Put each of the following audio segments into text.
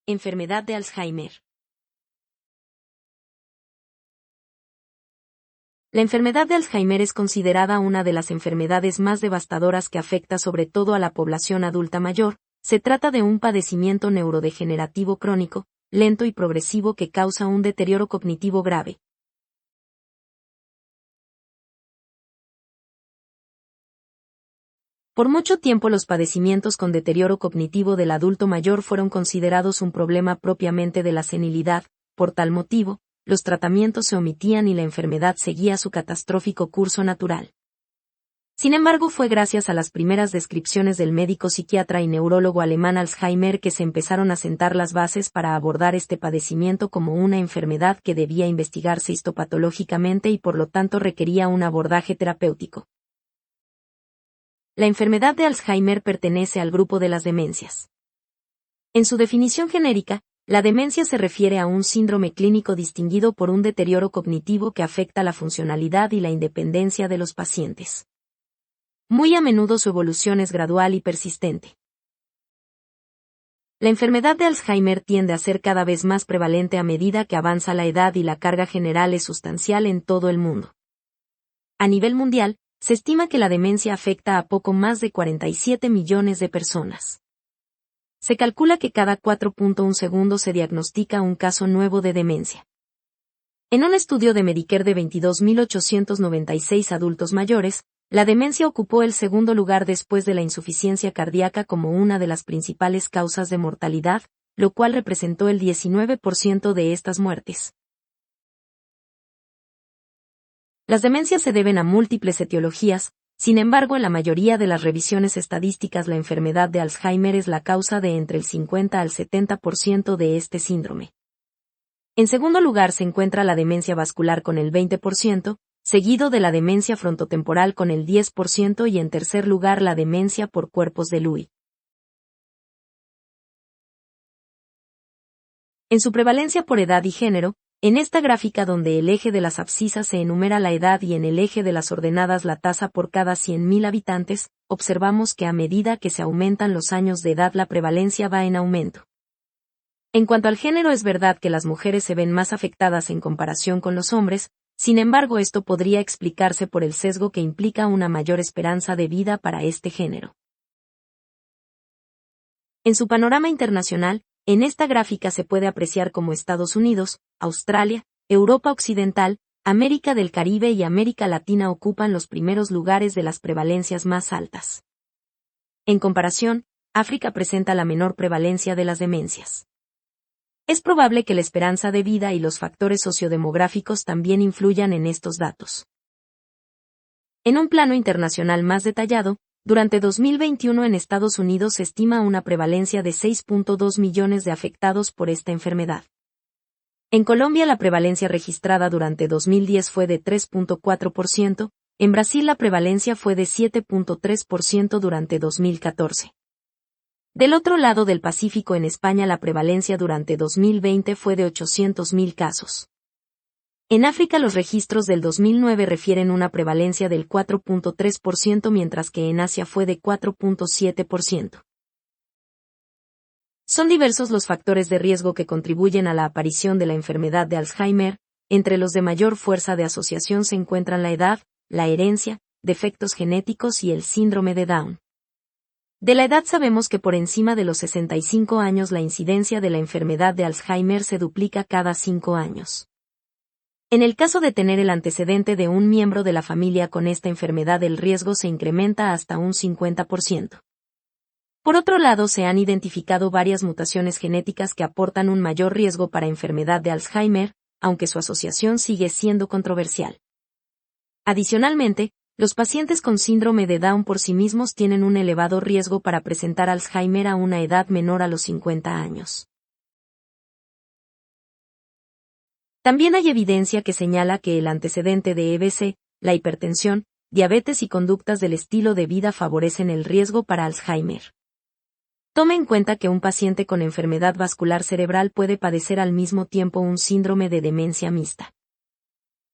Enfermedad de Alzheimer. La enfermedad de Alzheimer es considerada una de las enfermedades más devastadoras que afecta sobre todo a la población adulta mayor. Se trata de un padecimiento neurodegenerativo crónico, lento y progresivo que causa un deterioro cognitivo grave. Por mucho tiempo los padecimientos con deterioro cognitivo del adulto mayor fueron considerados un problema propiamente de la senilidad. Por tal motivo, los tratamientos se omitían y la enfermedad seguía su catastrófico curso natural. Sin embargo, fue gracias a las primeras descripciones del médico psiquiatra y neurólogo alemán Alzheimer que se empezaron a sentar las bases para abordar este padecimiento como una enfermedad que debía investigarse histopatológicamente y por lo tanto requería un abordaje terapéutico. La enfermedad de Alzheimer pertenece al grupo de las demencias. En su definición genérica, la demencia se refiere a un síndrome clínico distinguido por un deterioro cognitivo que afecta la funcionalidad y la independencia de los pacientes. Muy a menudo su evolución es gradual y persistente. La enfermedad de Alzheimer tiende a ser cada vez más prevalente a medida que avanza la edad y la carga general es sustancial en todo el mundo. A nivel mundial, se estima que la demencia afecta a poco más de 47 millones de personas. Se calcula que cada 4.1 segundos se diagnostica un caso nuevo de demencia. En un estudio de Medicare de 22.896 adultos mayores, la demencia ocupó el segundo lugar después de la insuficiencia cardíaca como una de las principales causas de mortalidad, lo cual representó el 19% de estas muertes. Las demencias se deben a múltiples etiologías, sin embargo en la mayoría de las revisiones estadísticas la enfermedad de Alzheimer es la causa de entre el 50 al 70% de este síndrome. En segundo lugar se encuentra la demencia vascular con el 20%, seguido de la demencia frontotemporal con el 10% y en tercer lugar la demencia por cuerpos de Lewy. En su prevalencia por edad y género, en esta gráfica donde el eje de las abscisas se enumera la edad y en el eje de las ordenadas la tasa por cada 100.000 habitantes, observamos que a medida que se aumentan los años de edad la prevalencia va en aumento. En cuanto al género es verdad que las mujeres se ven más afectadas en comparación con los hombres, sin embargo esto podría explicarse por el sesgo que implica una mayor esperanza de vida para este género. En su panorama internacional, en esta gráfica se puede apreciar cómo Estados Unidos, Australia, Europa Occidental, América del Caribe y América Latina ocupan los primeros lugares de las prevalencias más altas. En comparación, África presenta la menor prevalencia de las demencias. Es probable que la esperanza de vida y los factores sociodemográficos también influyan en estos datos. En un plano internacional más detallado, durante 2021 en Estados Unidos se estima una prevalencia de 6.2 millones de afectados por esta enfermedad. En Colombia la prevalencia registrada durante 2010 fue de 3.4%, en Brasil la prevalencia fue de 7.3% durante 2014. Del otro lado del Pacífico en España la prevalencia durante 2020 fue de 800.000 casos. En África los registros del 2009 refieren una prevalencia del 4.3% mientras que en Asia fue de 4.7%. Son diversos los factores de riesgo que contribuyen a la aparición de la enfermedad de Alzheimer, entre los de mayor fuerza de asociación se encuentran la edad, la herencia, defectos genéticos y el síndrome de Down. De la edad sabemos que por encima de los 65 años la incidencia de la enfermedad de Alzheimer se duplica cada 5 años. En el caso de tener el antecedente de un miembro de la familia con esta enfermedad el riesgo se incrementa hasta un 50%. Por otro lado se han identificado varias mutaciones genéticas que aportan un mayor riesgo para enfermedad de Alzheimer, aunque su asociación sigue siendo controversial. Adicionalmente, los pacientes con síndrome de Down por sí mismos tienen un elevado riesgo para presentar Alzheimer a una edad menor a los 50 años. También hay evidencia que señala que el antecedente de EBC, la hipertensión, diabetes y conductas del estilo de vida favorecen el riesgo para Alzheimer. Tome en cuenta que un paciente con enfermedad vascular cerebral puede padecer al mismo tiempo un síndrome de demencia mixta.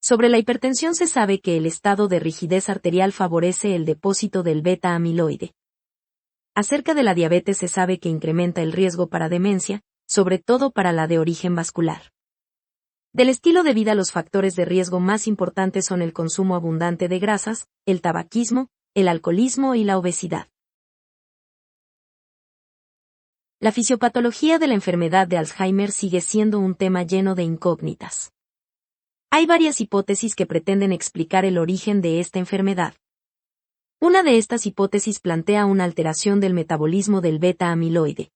Sobre la hipertensión se sabe que el estado de rigidez arterial favorece el depósito del beta amiloide. Acerca de la diabetes se sabe que incrementa el riesgo para demencia, sobre todo para la de origen vascular. Del estilo de vida, los factores de riesgo más importantes son el consumo abundante de grasas, el tabaquismo, el alcoholismo y la obesidad. La fisiopatología de la enfermedad de Alzheimer sigue siendo un tema lleno de incógnitas. Hay varias hipótesis que pretenden explicar el origen de esta enfermedad. Una de estas hipótesis plantea una alteración del metabolismo del beta-amiloide.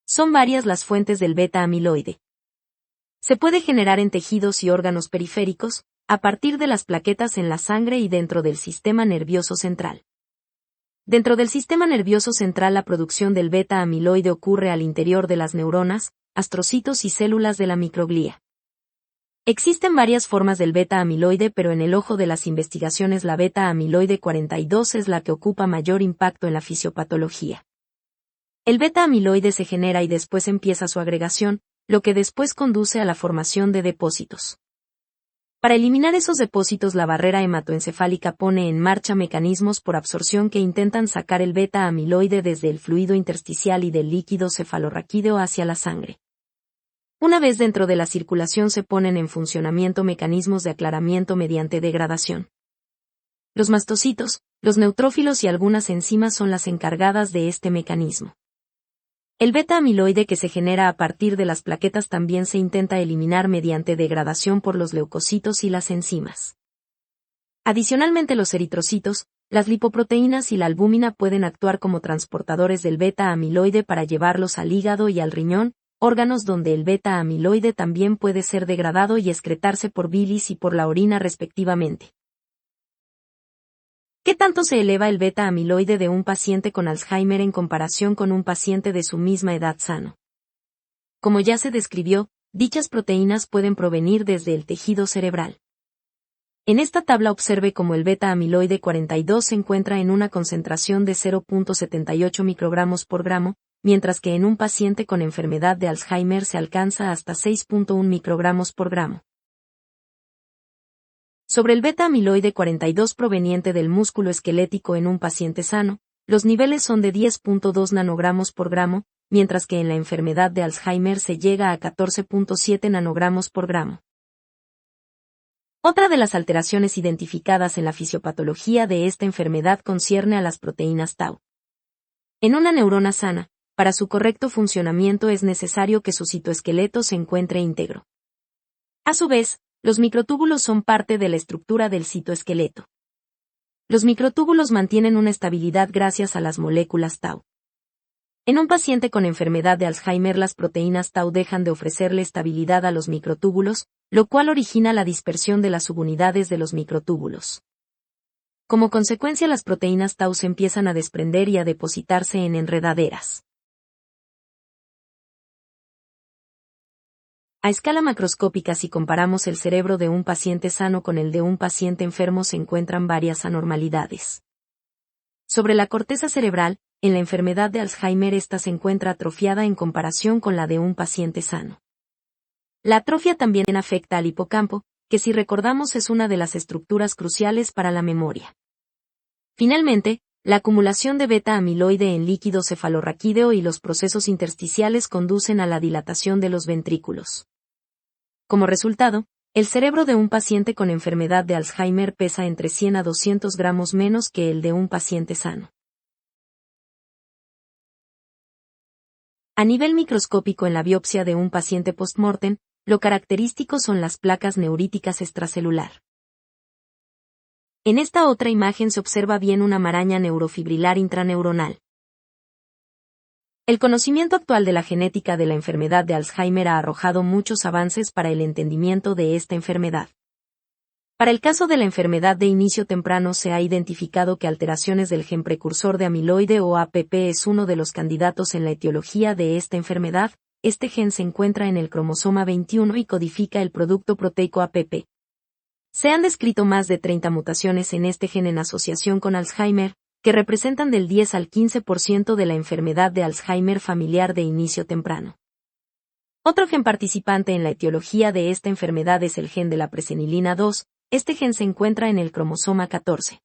Son varias las fuentes del beta-amiloide. Se puede generar en tejidos y órganos periféricos, a partir de las plaquetas en la sangre y dentro del sistema nervioso central. Dentro del sistema nervioso central, la producción del beta-amiloide ocurre al interior de las neuronas, astrocitos y células de la microglía. Existen varias formas del beta-amiloide, pero en el ojo de las investigaciones la beta-amiloide 42 es la que ocupa mayor impacto en la fisiopatología. El beta-amiloide se genera y después empieza su agregación, lo que después conduce a la formación de depósitos. Para eliminar esos depósitos, la barrera hematoencefálica pone en marcha mecanismos por absorción que intentan sacar el beta-amiloide desde el fluido intersticial y del líquido cefalorraquídeo hacia la sangre. Una vez dentro de la circulación, se ponen en funcionamiento mecanismos de aclaramiento mediante degradación. Los mastocitos, los neutrófilos y algunas enzimas son las encargadas de este mecanismo. El beta-amiloide que se genera a partir de las plaquetas también se intenta eliminar mediante degradación por los leucocitos y las enzimas. Adicionalmente, los eritrocitos, las lipoproteínas y la albúmina pueden actuar como transportadores del beta-amiloide para llevarlos al hígado y al riñón, órganos donde el beta-amiloide también puede ser degradado y excretarse por bilis y por la orina respectivamente. ¿Qué tanto se eleva el beta-amiloide de un paciente con Alzheimer en comparación con un paciente de su misma edad sano? Como ya se describió, dichas proteínas pueden provenir desde el tejido cerebral. En esta tabla observe cómo el beta-amiloide 42 se encuentra en una concentración de 0.78 microgramos por gramo, mientras que en un paciente con enfermedad de Alzheimer se alcanza hasta 6.1 microgramos por gramo. Sobre el beta-amiloide 42 proveniente del músculo esquelético en un paciente sano, los niveles son de 10.2 nanogramos por gramo, mientras que en la enfermedad de Alzheimer se llega a 14.7 nanogramos por gramo. Otra de las alteraciones identificadas en la fisiopatología de esta enfermedad concierne a las proteínas tau. En una neurona sana, para su correcto funcionamiento es necesario que su citoesqueleto se encuentre íntegro. A su vez, los microtúbulos son parte de la estructura del citoesqueleto. Los microtúbulos mantienen una estabilidad gracias a las moléculas tau. En un paciente con enfermedad de Alzheimer, las proteínas tau dejan de ofrecerle estabilidad a los microtúbulos, lo cual origina la dispersión de las subunidades de los microtúbulos. Como consecuencia, las proteínas tau se empiezan a desprender y a depositarse en enredaderas. A escala macroscópica, si comparamos el cerebro de un paciente sano con el de un paciente enfermo, se encuentran varias anormalidades. Sobre la corteza cerebral, en la enfermedad de Alzheimer esta se encuentra atrofiada en comparación con la de un paciente sano. La atrofia también afecta al hipocampo, que si recordamos es una de las estructuras cruciales para la memoria. Finalmente, la acumulación de beta-amiloide en líquido cefalorraquídeo y los procesos intersticiales conducen a la dilatación de los ventrículos. Como resultado, el cerebro de un paciente con enfermedad de Alzheimer pesa entre 100 a 200 gramos menos que el de un paciente sano. A nivel microscópico, en la biopsia de un paciente post-mortem, lo característico son las placas neuríticas extracelular. En esta otra imagen se observa bien una maraña neurofibrilar intraneuronal. El conocimiento actual de la genética de la enfermedad de Alzheimer ha arrojado muchos avances para el entendimiento de esta enfermedad. Para el caso de la enfermedad de inicio temprano se ha identificado que alteraciones del gen precursor de amiloide o APP es uno de los candidatos en la etiología de esta enfermedad. Este gen se encuentra en el cromosoma 21 y codifica el producto proteico APP. Se han descrito más de 30 mutaciones en este gen en asociación con Alzheimer, que representan del 10 al 15% de la enfermedad de Alzheimer familiar de inicio temprano. Otro gen participante en la etiología de esta enfermedad es el gen de la presenilina 2, este gen se encuentra en el cromosoma 14.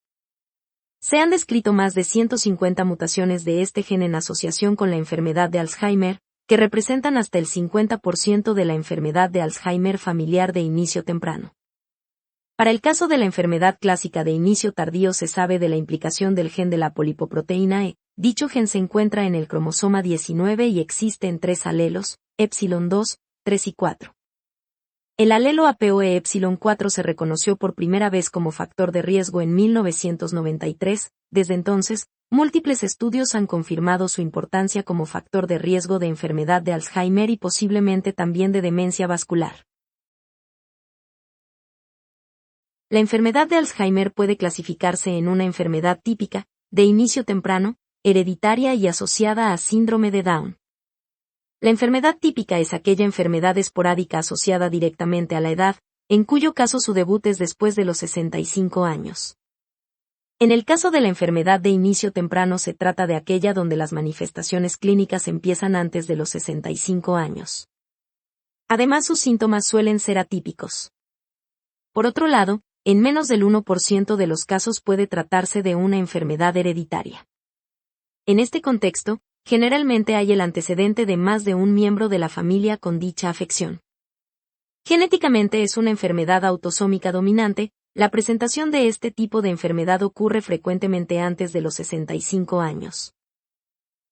Se han descrito más de 150 mutaciones de este gen en asociación con la enfermedad de Alzheimer, que representan hasta el 50% de la enfermedad de Alzheimer familiar de inicio temprano. Para el caso de la enfermedad clásica de inicio tardío se sabe de la implicación del gen de la polipoproteína E. Dicho gen se encuentra en el cromosoma 19 y existe en 3 alelos, epsilon 2, 3 y 4. El alelo APOE epsilon 4 se reconoció por primera vez como factor de riesgo en 1993, desde entonces, múltiples estudios han confirmado su importancia como factor de riesgo de enfermedad de Alzheimer y posiblemente también de demencia vascular. La enfermedad de Alzheimer puede clasificarse en una enfermedad típica, de inicio temprano, hereditaria y asociada a síndrome de Down. La enfermedad típica es aquella enfermedad esporádica asociada directamente a la edad, en cuyo caso su debut es después de los 65 años. En el caso de la enfermedad de inicio temprano se trata de aquella donde las manifestaciones clínicas empiezan antes de los 65 años. Además, sus síntomas suelen ser atípicos. Por otro lado, en menos del 1% de los casos puede tratarse de una enfermedad hereditaria. En este contexto, generalmente hay el antecedente de más de un miembro de la familia con dicha afección. Genéticamente es una enfermedad autosómica dominante, la presentación de este tipo de enfermedad ocurre frecuentemente antes de los 65 años.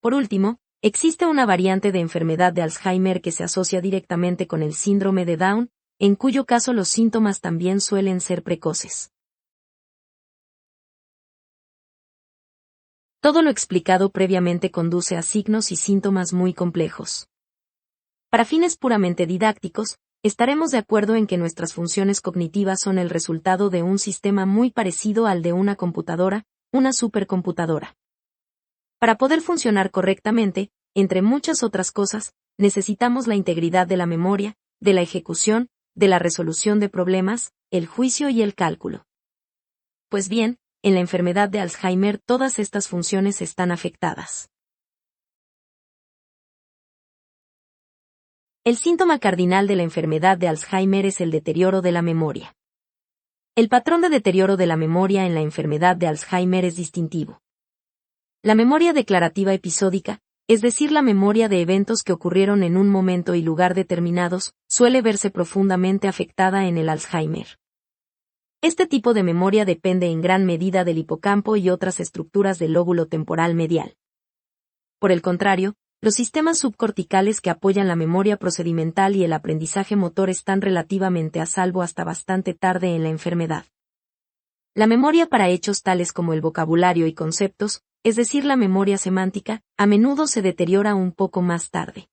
Por último, existe una variante de enfermedad de Alzheimer que se asocia directamente con el síndrome de Down, en cuyo caso los síntomas también suelen ser precoces. Todo lo explicado previamente conduce a signos y síntomas muy complejos. Para fines puramente didácticos, estaremos de acuerdo en que nuestras funciones cognitivas son el resultado de un sistema muy parecido al de una computadora, una supercomputadora. Para poder funcionar correctamente, entre muchas otras cosas, necesitamos la integridad de la memoria, de la ejecución, de la resolución de problemas, el juicio y el cálculo. Pues bien, en la enfermedad de Alzheimer todas estas funciones están afectadas. El síntoma cardinal de la enfermedad de Alzheimer es el deterioro de la memoria. El patrón de deterioro de la memoria en la enfermedad de Alzheimer es distintivo. La memoria declarativa episódica, es decir, la memoria de eventos que ocurrieron en un momento y lugar determinados, suele verse profundamente afectada en el Alzheimer. Este tipo de memoria depende en gran medida del hipocampo y otras estructuras del lóbulo temporal medial. Por el contrario, los sistemas subcorticales que apoyan la memoria procedimental y el aprendizaje motor están relativamente a salvo hasta bastante tarde en la enfermedad. La memoria para hechos tales como el vocabulario y conceptos, es decir, la memoria semántica, a menudo se deteriora un poco más tarde.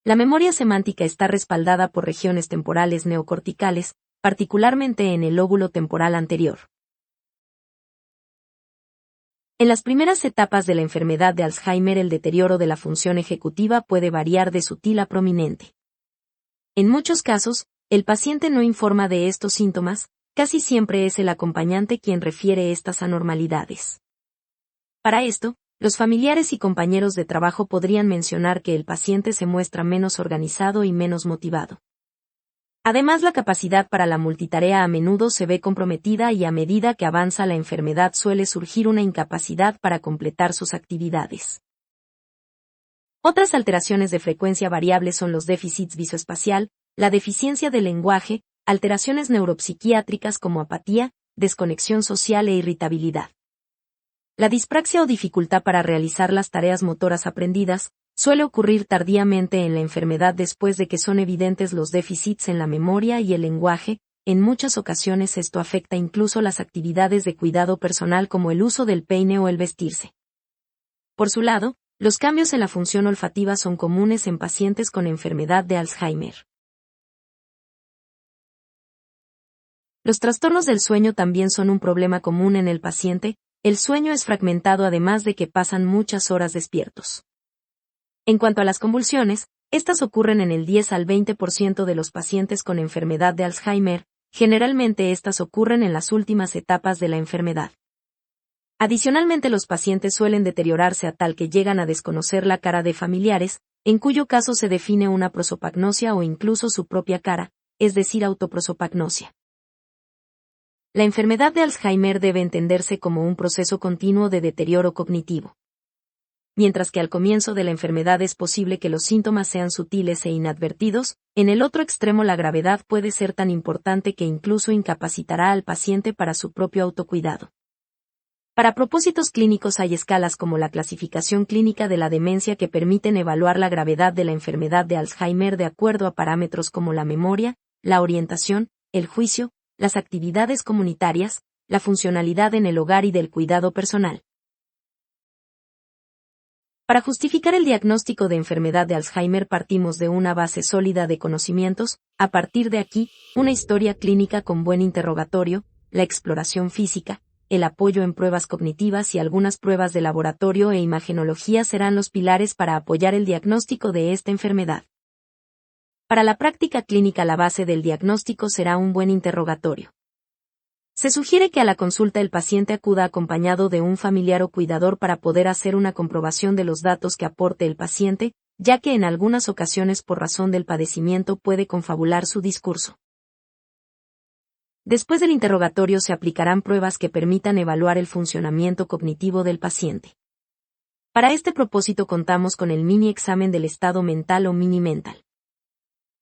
La memoria semántica está respaldada por regiones temporales neocorticales, particularmente en el lóbulo temporal anterior. En las primeras etapas de la enfermedad de Alzheimer el deterioro de la función ejecutiva puede variar de sutil a prominente. En muchos casos, el paciente no informa de estos síntomas, casi siempre es el acompañante quien refiere estas anormalidades. Para esto, los familiares y compañeros de trabajo podrían mencionar que el paciente se muestra menos organizado y menos motivado. Además, la capacidad para la multitarea a menudo se ve comprometida y a medida que avanza la enfermedad suele surgir una incapacidad para completar sus actividades. Otras alteraciones de frecuencia variable son los déficits visoespacial, la deficiencia del lenguaje, alteraciones neuropsiquiátricas como apatía, desconexión social e irritabilidad. La dispraxia o dificultad para realizar las tareas motoras aprendidas, suele ocurrir tardíamente en la enfermedad después de que son evidentes los déficits en la memoria y el lenguaje. En muchas ocasiones esto afecta incluso las actividades de cuidado personal como el uso del peine o el vestirse. Por su lado, los cambios en la función olfativa son comunes en pacientes con enfermedad de Alzheimer. Los trastornos del sueño también son un problema común en el paciente. El sueño es fragmentado además de que pasan muchas horas despiertos. En cuanto a las convulsiones, estas ocurren en el 10 al 20% de los pacientes con enfermedad de Alzheimer, generalmente estas ocurren en las últimas etapas de la enfermedad. Adicionalmente, los pacientes suelen deteriorarse a tal que llegan a desconocer la cara de familiares, en cuyo caso se define una prosopagnosia o incluso su propia cara, es decir, autoprosopagnosia. La enfermedad de Alzheimer debe entenderse como un proceso continuo de deterioro cognitivo. mientras que al comienzo de la enfermedad es posible que los síntomas sean sutiles e inadvertidos. En el otro extremo la gravedad puede ser tan importante que incluso incapacitará al paciente para su propio autocuidado. Para propósitos clínicos hay escalas como la clasificación clínica de la demencia que permiten evaluar la gravedad de la enfermedad de Alzheimer de acuerdo a parámetros como la memoria, la orientación, el juicio, las actividades comunitarias, la funcionalidad en el hogar y del cuidado personal. Para justificar el diagnóstico de enfermedad de Alzheimer partimos de una base sólida de conocimientos. A partir de aquí, una historia clínica con buen interrogatorio, la exploración física, el apoyo en pruebas cognitivas y algunas pruebas de laboratorio e imagenología serán los pilares para apoyar el diagnóstico de esta enfermedad. Para la práctica clínica la base del diagnóstico será un buen interrogatorio. Se sugiere que a la consulta el paciente acuda acompañado de un familiar o cuidador para poder hacer una comprobación de los datos que aporte el paciente, ya que en algunas ocasiones por razón del padecimiento puede confabular su discurso. Después del interrogatorio se aplicarán pruebas que permitan evaluar el funcionamiento cognitivo del paciente. Para este propósito contamos con el mini examen del estado mental o mini mental.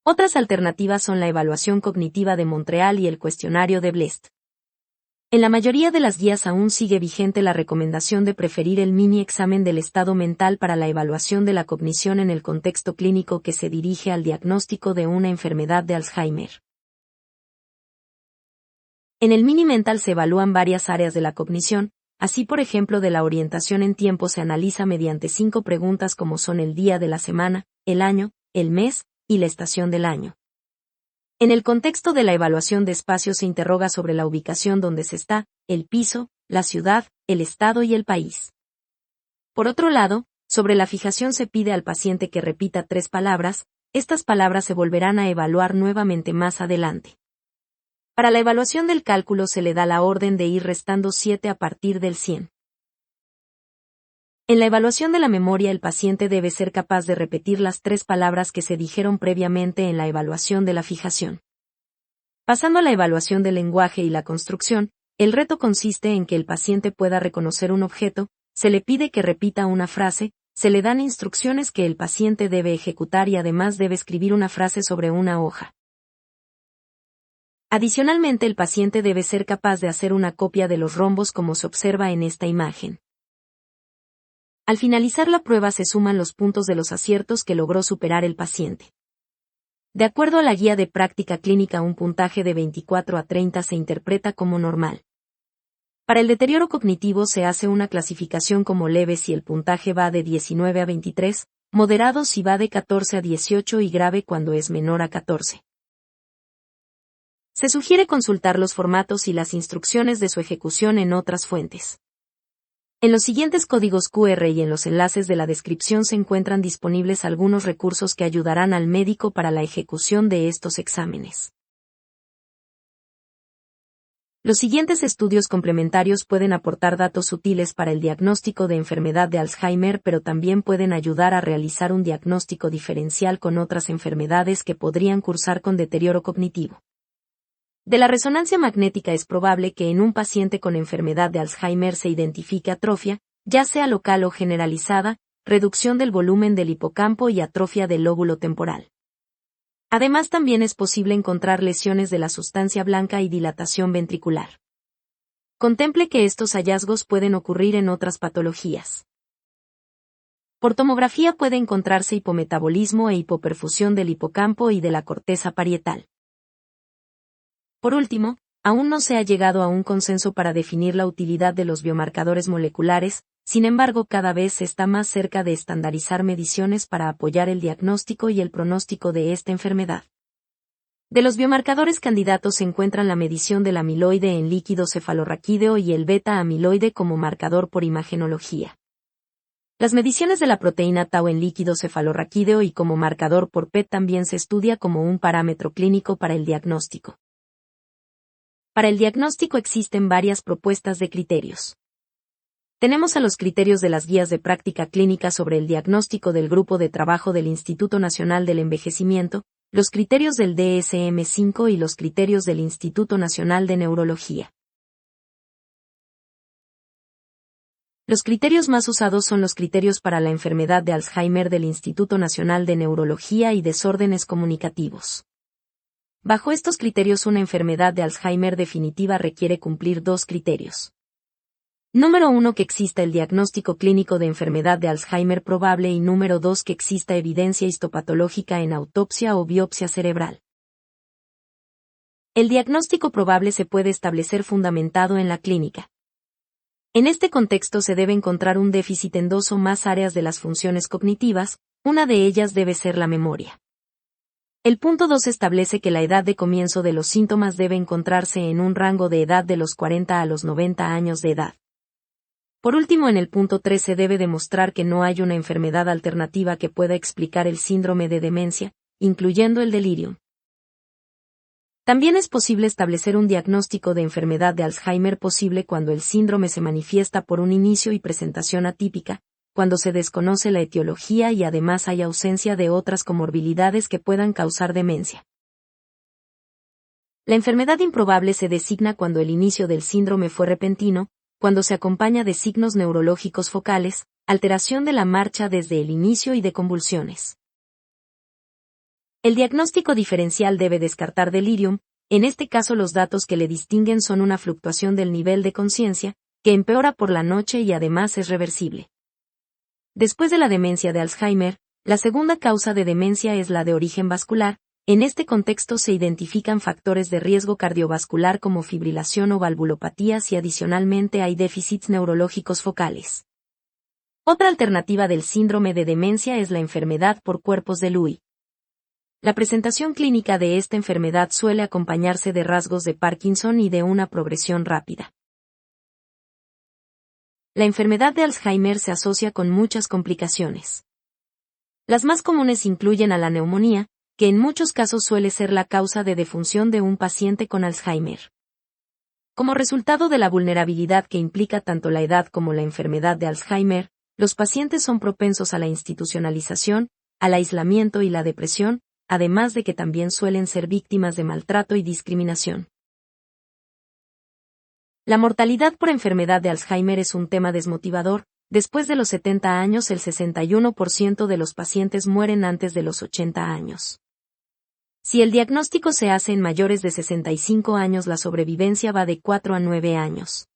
Otras alternativas son la evaluación cognitiva de Montreal y el cuestionario de Blest. En la mayoría de las guías aún sigue vigente la recomendación de preferir el mini examen del estado mental para la evaluación de la cognición en el contexto clínico que se dirige al diagnóstico de una enfermedad de Alzheimer. En el mini mental se evalúan varias áreas de la cognición, así por ejemplo de la orientación en tiempo se analiza mediante 5 preguntas como son el día de la semana, el año, el mes y la estación del año. En el contexto de la evaluación de espacio se interroga sobre la ubicación donde se está, el piso, la ciudad, el estado y el país. Por otro lado, sobre la fijación se pide al paciente que repita 3 palabras, estas palabras se volverán a evaluar nuevamente más adelante. Para la evaluación del cálculo se le da la orden de ir restando 7 a partir del 100. En la evaluación de la memoria el paciente debe ser capaz de repetir las 3 palabras que se dijeron previamente en la evaluación de la fijación. Pasando a la evaluación del lenguaje y la construcción, el reto consiste en que el paciente pueda reconocer un objeto, se le pide que repita una frase, se le dan instrucciones que el paciente debe ejecutar y además debe escribir una frase sobre una hoja. Adicionalmente el paciente debe ser capaz de hacer una copia de los rombos como se observa en esta imagen. Al finalizar la prueba se suman los puntos de los aciertos que logró superar el paciente. De acuerdo a la guía de práctica clínica un puntaje de 24 a 30 se interpreta como normal. Para el deterioro cognitivo se hace una clasificación como leve si el puntaje va de 19 a 23, moderado si va de 14 a 18 y grave cuando es menor a 14. Se sugiere consultar los formatos y las instrucciones de su ejecución en otras fuentes. En los siguientes códigos QR y en los enlaces de la descripción se encuentran disponibles algunos recursos que ayudarán al médico para la ejecución de estos exámenes. Los siguientes estudios complementarios pueden aportar datos útiles para el diagnóstico de enfermedad de Alzheimer, pero también pueden ayudar a realizar un diagnóstico diferencial con otras enfermedades que podrían cursar con deterioro cognitivo. De la resonancia magnética es probable que en un paciente con enfermedad de Alzheimer se identifique atrofia, ya sea local o generalizada, reducción del volumen del hipocampo y atrofia del lóbulo temporal. Además también es posible encontrar lesiones de la sustancia blanca y dilatación ventricular. Contemple que estos hallazgos pueden ocurrir en otras patologías. Por tomografía puede encontrarse hipometabolismo e hipoperfusión del hipocampo y de la corteza parietal. Por último, aún no se ha llegado a un consenso para definir la utilidad de los biomarcadores moleculares, sin embargo cada vez se está más cerca de estandarizar mediciones para apoyar el diagnóstico y el pronóstico de esta enfermedad. De los biomarcadores candidatos se encuentran la medición del amiloide en líquido cefalorraquídeo y el beta-amiloide como marcador por imagenología. Las mediciones de la proteína tau en líquido cefalorraquídeo y como marcador por PET también se estudia como un parámetro clínico para el diagnóstico. Para el diagnóstico existen varias propuestas de criterios. Tenemos a los criterios de las guías de práctica clínica sobre el diagnóstico del Grupo de Trabajo del Instituto Nacional del Envejecimiento, los criterios del DSM-5 y los criterios del Instituto Nacional de Neurología. Los criterios más usados son los criterios para la enfermedad de Alzheimer del Instituto Nacional de Neurología y Desórdenes Comunicativos. Bajo estos criterios, una enfermedad de Alzheimer definitiva requiere cumplir dos criterios. Número 1, que exista el diagnóstico clínico de enfermedad de Alzheimer probable, y número 2, que exista evidencia histopatológica en autopsia o biopsia cerebral. El diagnóstico probable se puede establecer fundamentado en la clínica. En este contexto se debe encontrar un déficit en dos o más áreas de las funciones cognitivas, una de ellas debe ser la memoria. El punto 2 establece que la edad de comienzo de los síntomas debe encontrarse en un rango de edad de los 40 a los 90 años de edad. Por último, en el punto 3 se debe demostrar que no hay una enfermedad alternativa que pueda explicar el síndrome de demencia, incluyendo el delirium. También es posible establecer un diagnóstico de enfermedad de Alzheimer posible cuando el síndrome se manifiesta por un inicio y presentación atípica, cuando se desconoce la etiología y además hay ausencia de otras comorbilidades que puedan causar demencia. La enfermedad improbable se designa cuando el inicio del síndrome fue repentino, cuando se acompaña de signos neurológicos focales, alteración de la marcha desde el inicio y de convulsiones. El diagnóstico diferencial debe descartar delirium, en este caso los datos que le distinguen son una fluctuación del nivel de conciencia, que empeora por la noche y además es reversible. Después de la demencia de Alzheimer, la segunda causa de demencia es la de origen vascular. En este contexto se identifican factores de riesgo cardiovascular como fibrilación o valvulopatías y adicionalmente hay déficits neurológicos focales. Otra alternativa del síndrome de demencia es la enfermedad por cuerpos de Lewy. La presentación clínica de esta enfermedad suele acompañarse de rasgos de Parkinson y de una progresión rápida. La enfermedad de Alzheimer se asocia con muchas complicaciones. Las más comunes incluyen a la neumonía, que en muchos casos suele ser la causa de defunción de un paciente con Alzheimer. Como resultado de la vulnerabilidad que implica tanto la edad como la enfermedad de Alzheimer, los pacientes son propensos a la institucionalización, al aislamiento y la depresión, además de que también suelen ser víctimas de maltrato y discriminación. La mortalidad por enfermedad de Alzheimer es un tema desmotivador. Después de los 70 años, el 61% de los pacientes mueren antes de los 80 años. Si el diagnóstico se hace en mayores de 65 años, la sobrevivencia va de 4 a 9 años.